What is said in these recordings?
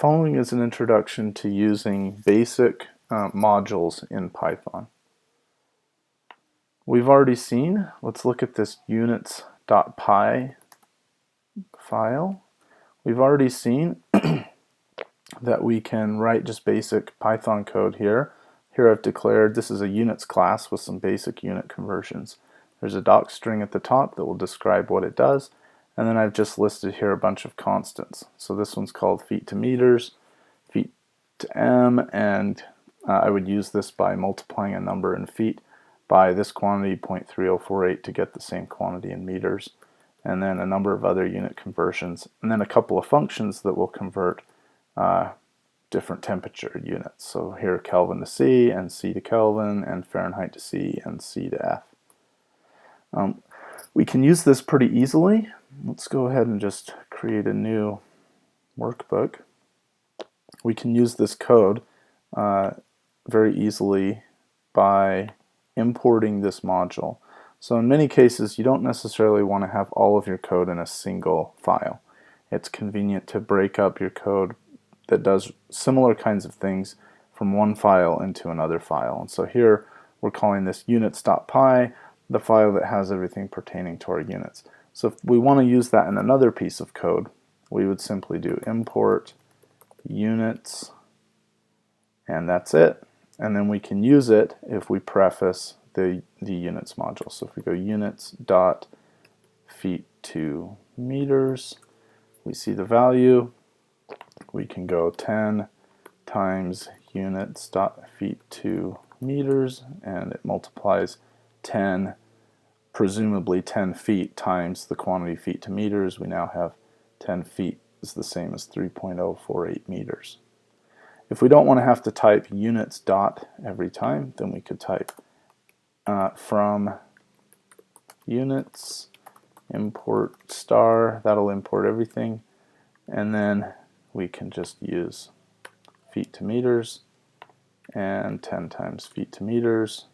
following is an introduction to using basic modules in Python. We've already seen, let's look at this units.py file. We've already seen that we can write just basic Python code here. Here I've declared this is a units class with some basic unit conversions. There's a doc string at the top that will describe what it does, and then I've just listed here a bunch of constants. So this one's called feet to meters, feet to m, and I would use this by multiplying a number in feet by this quantity 0.3048 to get the same quantity in meters, and then a number of other unit conversions, and then a couple of functions that will convert different temperature units. So here Kelvin to C and C to Kelvin and Fahrenheit to C and C to F. We can use this pretty easily. Let's go ahead and just create a new workbook. We can use this code very easily by importing this module. So in many cases you don't necessarily want to have all of your code in a single file. It's convenient to break up your code that does similar kinds of things from one file into another file. And so here we're calling this units.py, the file that has everything pertaining to our units. So if we want to use that in another piece of code, we would simply do import units, and that's it. And then we can use it if we preface the units module. So if we go units dot feet to meters, we see the value. We can go 10 times units dot feet to meters, and it multiplies 10, presumably 10 feet times the quantity feet to meters. We now have 10 feet is the same as 3.048 meters. If we don't want to have to type units dot every time, then we could type from units import star. That'll import everything, and then we can just use feet to meters and 10 times feet to meters,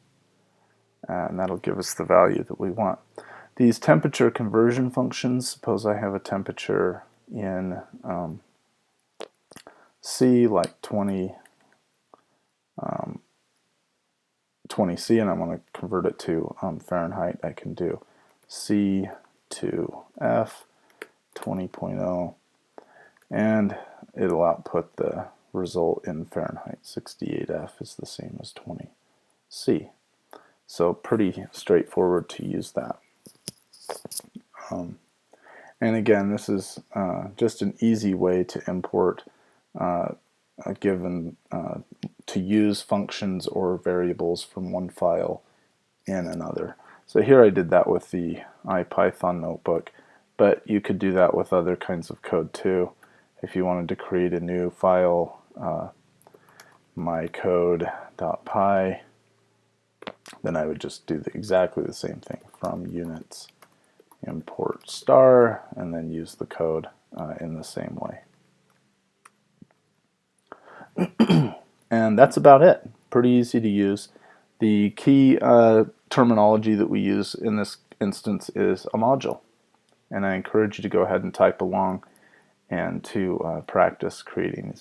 and that'll give us the value that we want. These temperature conversion functions, suppose I have a temperature in C, like 20 C, and I want to convert it to Fahrenheit. I can do C to F 20.0, and it'll output the result in Fahrenheit. 68F is the same as 20 C. So pretty straightforward to use that. And again, this is just an easy way to import a given to use functions or variables from one file in another. So here I did that with the IPython notebook, but you could do that with other kinds of code too. If you wanted to create a new file, mycode.py, then I would just do exactly the same thing from units import star, and then use the code in the same way. And that's about it. Pretty easy to use. The key terminology that we use in this instance is a module, and I encourage you to go ahead and type along and to practice creating these